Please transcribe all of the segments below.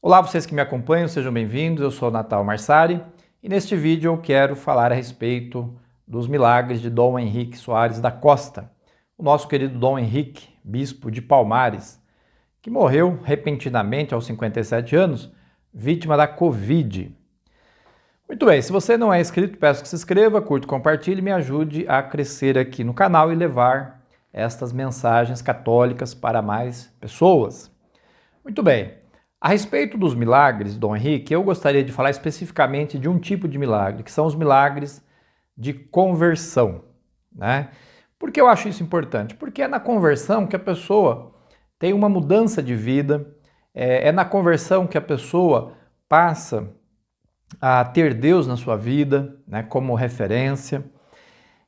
Olá, vocês que me acompanham, sejam bem-vindos. Eu sou o Natal Marsari e neste vídeo eu quero falar a respeito dos milagres de Dom Henrique Soares da Costa, o nosso querido Dom Henrique, bispo de Palmares, que morreu repentinamente aos 57 anos, vítima da Covid. Muito bem, se você não é inscrito, peço que se inscreva, curta, compartilhe e me ajude a crescer aqui no canal e levar estas mensagens católicas para mais pessoas. Muito bem, a respeito dos milagres, Dom Henrique, eu gostaria de falar especificamente de um tipo de milagre, que são os milagres de conversão, né? Por que eu acho isso importante? Porque é na conversão que a pessoa tem uma mudança de vida, é na conversão que a pessoa passa a ter Deus na sua vida, né, como referência.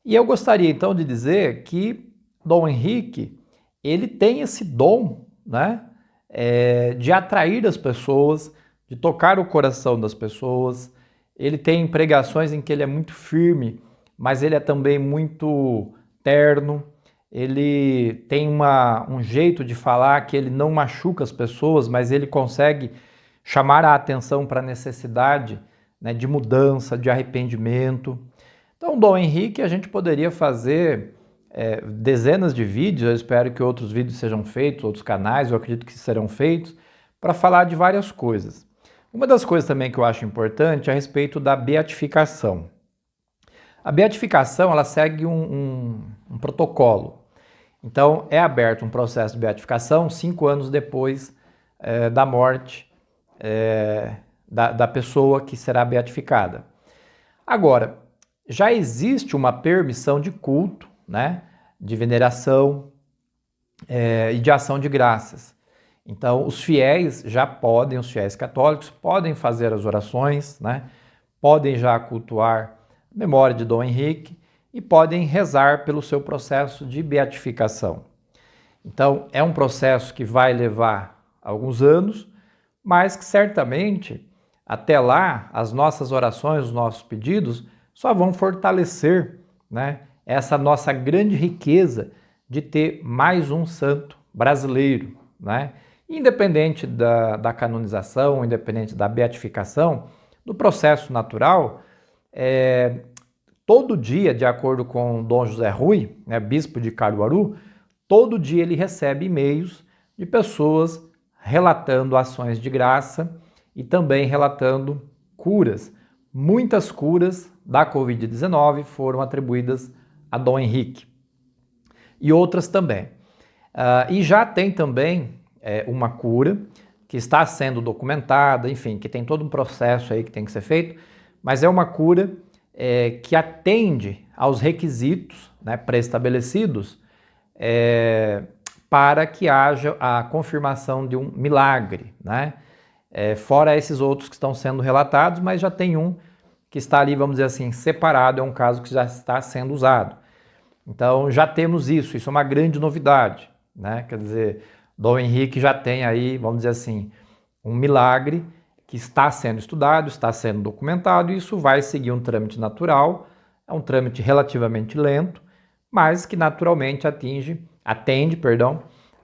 E eu gostaria então de dizer que Dom Henrique, ele tem esse dom, né, de atrair as pessoas, de tocar o coração das pessoas. Ele tem pregações em que ele é muito firme, mas ele é também muito terno. Ele tem um jeito de falar que ele não machuca as pessoas, mas ele consegue chamar a atenção para a necessidade, né, de mudança, de arrependimento. Então, Dom Henrique, a gente poderia fazer dezenas de vídeos, eu espero que outros vídeos sejam feitos, outros canais, eu acredito que serão feitos, para falar de várias coisas. Uma das coisas também que eu acho importante é a respeito da beatificação. A beatificação, ela segue um protocolo. Então, é aberto um processo de beatificação 5 anos depois da morte da pessoa que será beatificada. Agora, já existe uma permissão de culto, né, de veneração e de ação de graças. Então, os fiéis católicos podem fazer as orações, né, podem já cultuar a memória de Dom Henrique e podem rezar pelo seu processo de beatificação. Então, é um processo que vai levar alguns anos, mas que certamente, até lá, as nossas orações, os nossos pedidos, só vão fortalecer, né, essa nossa grande riqueza de ter mais um santo brasileiro, né? Independente da canonização, independente da beatificação, do processo natural, todo dia, de acordo com Dom José Rui, né, bispo de Caruaru, todo dia ele recebe e-mails de pessoas relatando ações de graça e também relatando curas. Muitas curas da Covid-19 foram atribuídas a Dom Henrique e outras também. E já tem também uma cura que está sendo documentada, enfim, que tem todo um processo aí que tem que ser feito, mas é uma cura que atende aos requisitos, né, pré-estabelecidos para que haja a confirmação de um milagre, né? Fora esses outros que estão sendo relatados, mas já tem um que está ali, vamos dizer assim, separado, é um caso que já está sendo usado. Então já temos isso é uma grande novidade, né? Quer dizer, Dom Henrique já tem aí, vamos dizer assim, um milagre que está sendo estudado, está sendo documentado, e isso vai seguir um trâmite natural, é um trâmite relativamente lento, mas que naturalmente atende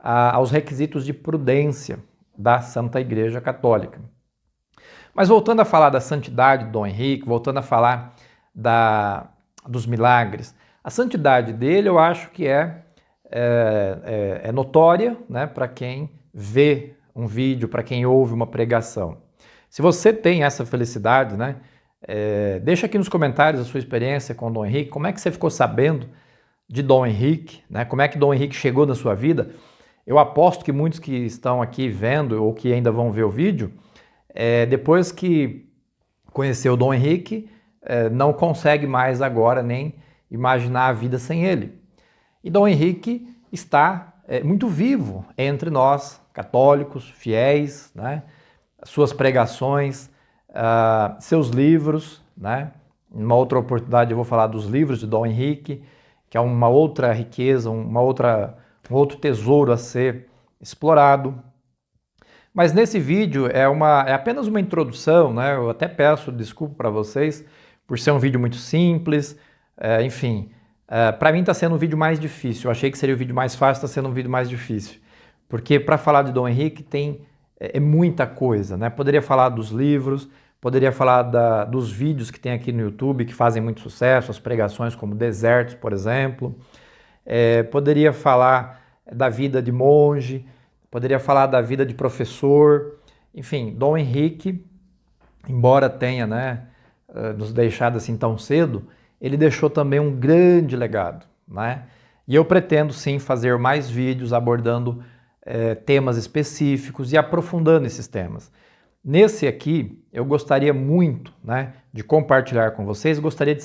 aos requisitos de prudência da Santa Igreja Católica. Mas voltando a falar da santidade de Dom Henrique, voltando a falar dos milagres, a santidade dele eu acho que é notória, né, para quem vê um vídeo, para quem ouve uma pregação. Se você tem essa felicidade, né, deixa aqui nos comentários a sua experiência com Dom Henrique, como é que você ficou sabendo de Dom Henrique, né, como é que Dom Henrique chegou na sua vida. Eu aposto que muitos que estão aqui vendo ou que ainda vão ver o vídeo, depois que conheceu Dom Henrique, não consegue mais agora nem imaginar a vida sem ele. E Dom Henrique está muito vivo entre nós, católicos, fiéis, né? Suas pregações, seus livros, né? Em uma outra oportunidade eu vou falar dos livros de Dom Henrique, que é uma outra riqueza, um outro tesouro a ser explorado. Mas nesse vídeo é apenas uma introdução, né? Eu até peço desculpa para vocês por ser um vídeo muito simples, enfim. Para mim está sendo um vídeo mais difícil. Eu achei que seria o vídeo mais fácil, está sendo um vídeo mais difícil. Porque para falar de Dom Henrique tem é muita coisa, né? Poderia falar dos livros, poderia falar dos vídeos que tem aqui no YouTube que fazem muito sucesso, as pregações como Desertos, por exemplo. Poderia falar da vida de monge, poderia falar da vida de professor. Enfim, Dom Henrique, embora tenha, né, nos deixado assim tão cedo, ele deixou também um grande legado, né? E eu pretendo sim fazer mais vídeos abordando temas específicos e aprofundando esses temas. Nesse aqui, eu gostaria muito, né, de compartilhar com vocês, gostaria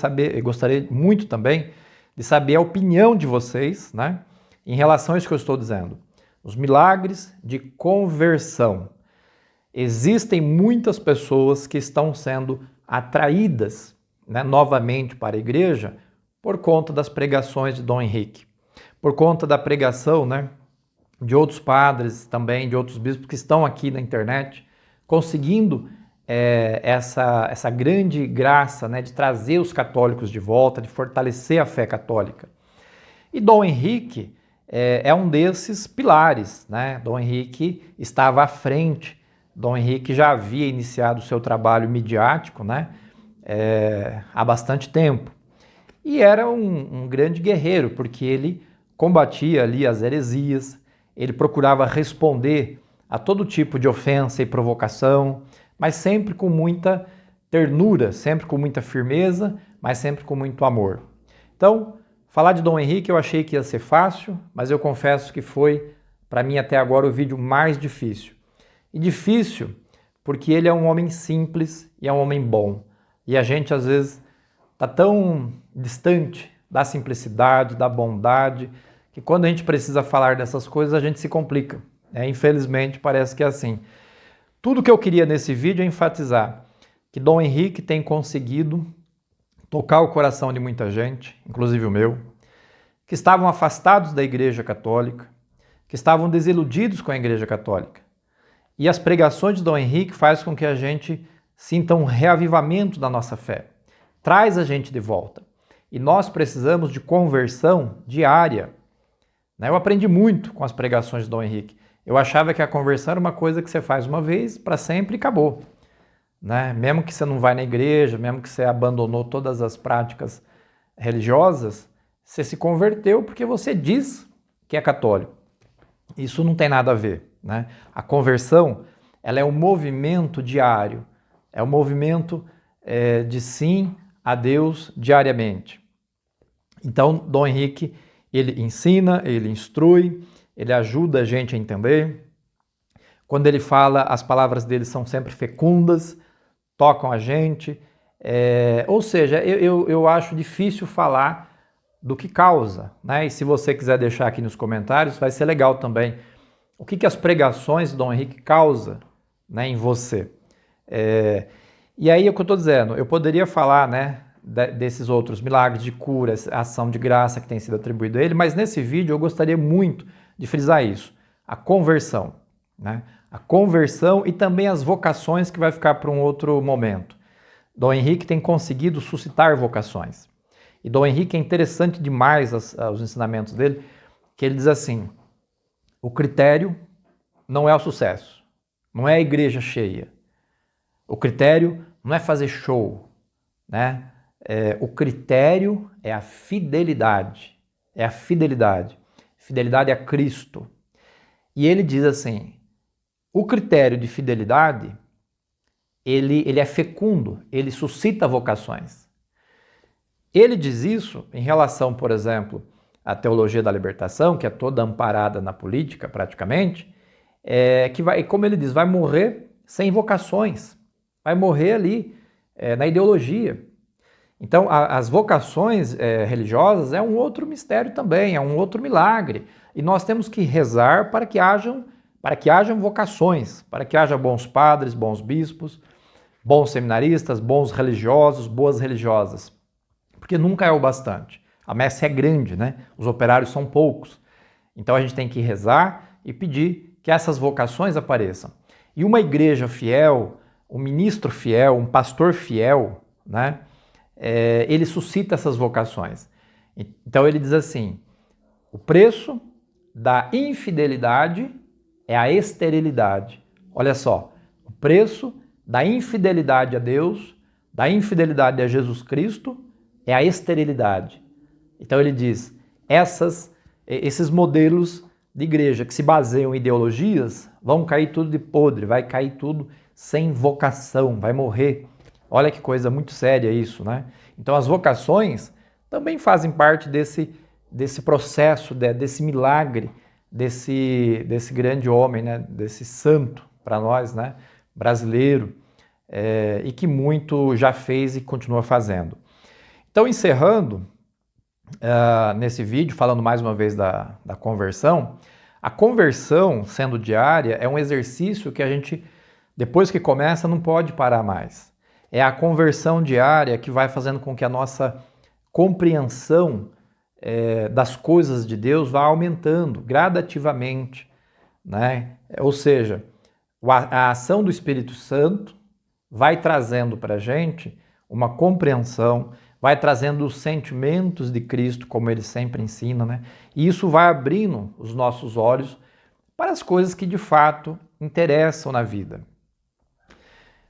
muito também de saber a opinião de vocês, né, em relação a isso que eu estou dizendo. Os milagres de conversão. Existem muitas pessoas que estão sendo atraídas, né, novamente para a igreja por conta das pregações de Dom Henrique, por conta da pregação, né, de outros padres também, de outros bispos que estão aqui na internet, conseguindo essa grande graça, né, de trazer os católicos de volta, de fortalecer a fé católica. E Dom Henrique é um desses pilares, né? Dom Henrique estava à frente, Dom Henrique já havia iniciado o seu trabalho midiático, né, há bastante tempo. E era um grande guerreiro, porque ele combatia ali as heresias, ele procurava responder a todo tipo de ofensa e provocação, mas sempre com muita ternura, sempre com muita firmeza, mas sempre com muito amor. Então, falar de Dom Henrique eu achei que ia ser fácil, mas eu confesso que foi, para mim até agora, o vídeo mais difícil. E difícil porque ele é um homem simples e é um homem bom. E a gente, às vezes, está tão distante da simplicidade, da bondade, que quando a gente precisa falar dessas coisas, a gente se complica. Infelizmente, parece que é assim. Tudo que eu queria nesse vídeo é enfatizar que Dom Henrique tem conseguido tocar o coração de muita gente, inclusive o meu, que estavam afastados da Igreja Católica, que estavam desiludidos com a Igreja Católica. E as pregações de Dom Henrique fazem com que a gente sinta um reavivamento da nossa fé. Traz a gente de volta. E nós precisamos de conversão diária. Eu aprendi muito com as pregações de Dom Henrique. Eu achava que a conversão era uma coisa que você faz uma vez, para sempre e acabou. Mesmo que você não vai na igreja, mesmo que você abandonou todas as práticas religiosas, você se converteu porque você diz que é católico. Isso não tem nada a ver. A conversão, ela é um movimento diário, é um movimento de sim a Deus diariamente. Então, Dom Henrique, ele ensina, ele instrui, ele ajuda a gente a entender. Quando ele fala, as palavras dele são sempre fecundas, tocam a gente. Ou seja, eu acho difícil falar do que causa. E se você quiser deixar aqui nos comentários, vai ser legal também. O que as pregações de Dom Henrique causam, em você? E aí é o que eu estou dizendo, eu poderia falar, desses outros milagres de cura, ação de graça que tem sido atribuído a ele, mas nesse vídeo eu gostaria muito de frisar isso, a conversão. A conversão e também as vocações, que vai ficar para um outro momento. Dom Henrique tem conseguido suscitar vocações. E Dom Henrique é interessante demais os ensinamentos dele, que ele diz assim: o critério não é o sucesso, não é a igreja cheia. O critério não é fazer show, o critério é a fidelidade, fidelidade a Cristo. E ele diz assim, o critério de fidelidade, ele é fecundo, ele suscita vocações. Ele diz isso em relação, por exemplo, à teologia da libertação, que é toda amparada na política, praticamente, que vai, como ele diz, vai morrer sem vocações, vai morrer ali na ideologia. Então, as vocações religiosas é um outro mistério também, é um outro milagre. E nós temos que rezar para que hajam vocações, para que haja bons padres, bons bispos, bons seminaristas, bons religiosos, boas religiosas. Porque nunca é o bastante. A messe é grande, Os operários são poucos. Então a gente tem que rezar e pedir que essas vocações apareçam. E uma igreja fiel, um ministro fiel, um pastor fiel, ele suscita essas vocações. Então ele diz assim, o preço da infidelidade é a esterilidade. Olha só, o preço da infidelidade a Deus, da infidelidade a Jesus Cristo, é a esterilidade. Então ele diz, esses modelos de igreja que se baseiam em ideologias vão cair tudo de podre, vai cair tudo sem vocação, vai morrer. Olha que coisa muito séria isso, né? Então as vocações também fazem parte desse processo, desse milagre, desse grande homem, né? Desse santo para nós, né? Brasileiro, e que muito já fez e continua fazendo. Então, encerrando nesse vídeo, falando mais uma vez da conversão, a conversão, sendo diária, é um exercício que a gente, depois que começa, não pode parar mais. É a conversão diária que vai fazendo com que a nossa compreensão das coisas de Deus vá aumentando gradativamente, né? Ou seja, a ação do Espírito Santo vai trazendo para a gente uma compreensão, vai trazendo os sentimentos de Cristo, como ele sempre ensina, né? E isso vai abrindo os nossos olhos para as coisas que de fato interessam na vida.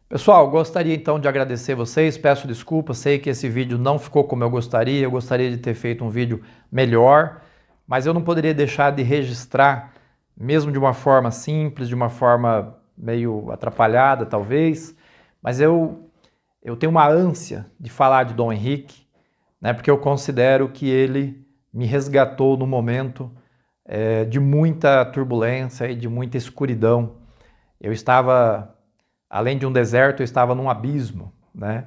Pessoal, gostaria então de agradecer vocês, peço desculpas, sei que esse vídeo não ficou como eu gostaria de ter feito um vídeo melhor, mas eu não poderia deixar de registrar, mesmo de uma forma simples, de uma forma meio atrapalhada talvez, mas eu tenho uma ânsia de falar de Dom Henrique, né, porque eu considero que ele me resgatou no momento de muita turbulência e de muita escuridão. Eu estava, além de um deserto, eu estava num abismo, né?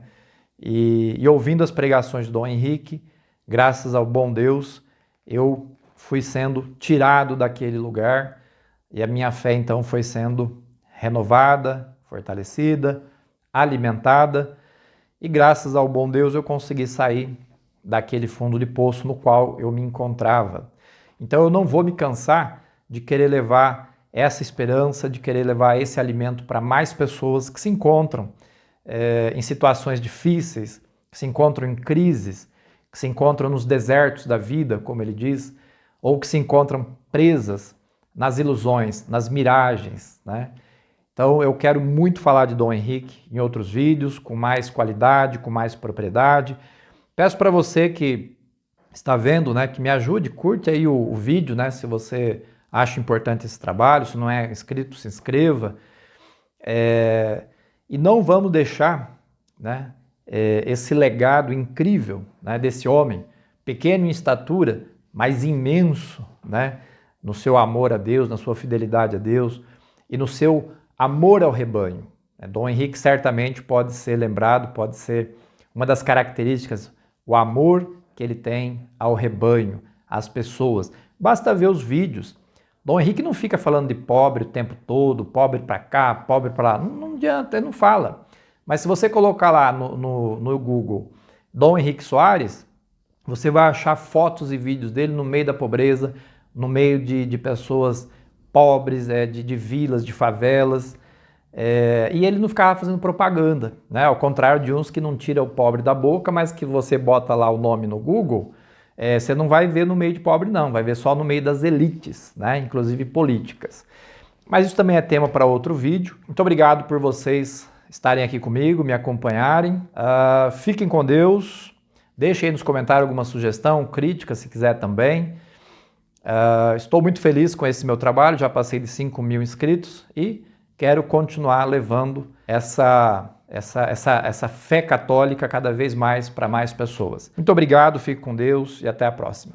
E ouvindo as pregações de Dom Henrique, graças ao bom Deus, eu fui sendo tirado daquele lugar e a minha fé então foi sendo renovada, fortalecida, alimentada, e graças ao bom Deus eu consegui sair daquele fundo de poço no qual eu me encontrava. Então eu não vou me cansar de querer levar essa esperança, de querer levar esse alimento para mais pessoas que se encontram em situações difíceis, que se encontram em crises, que se encontram nos desertos da vida, como ele diz, ou que se encontram presas nas ilusões, nas miragens, né? Então eu quero muito falar de Dom Henrique em outros vídeos, com mais qualidade, com mais propriedade. Peço para você que está vendo, né, que me ajude, curte aí o vídeo, né, se você acha importante esse trabalho, se não é inscrito, se inscreva. E não vamos deixar, né, esse legado incrível, né, desse homem, pequeno em estatura, mas imenso, né, no seu amor a Deus, na sua fidelidade a Deus e no seu amor ao rebanho. Dom Henrique certamente pode ser lembrado, pode ser uma das características, o amor que ele tem ao rebanho, às pessoas. Basta ver os vídeos. Dom Henrique não fica falando de pobre o tempo todo, pobre para cá, pobre para lá. Não adianta, ele não fala. Mas se você colocar lá no Google Dom Henrique Soares, você vai achar fotos e vídeos dele no meio da pobreza, no meio de pessoas pobres, de vilas, de favelas, e ele não ficava fazendo propaganda, né? Ao contrário de uns que não tira o pobre da boca, mas que você bota lá o nome no Google, você não vai ver no meio de pobre não, vai ver só no meio das elites, né? Inclusive políticas. Mas isso também é tema para outro vídeo. Muito obrigado por vocês estarem aqui comigo, me acompanharem. Fiquem com Deus, deixem aí nos comentários alguma sugestão, crítica se quiser também. Estou muito feliz com esse meu trabalho, já passei de 5.000 inscritos e quero continuar levando essa fé católica cada vez mais para mais pessoas. Muito obrigado, fique com Deus e até a próxima.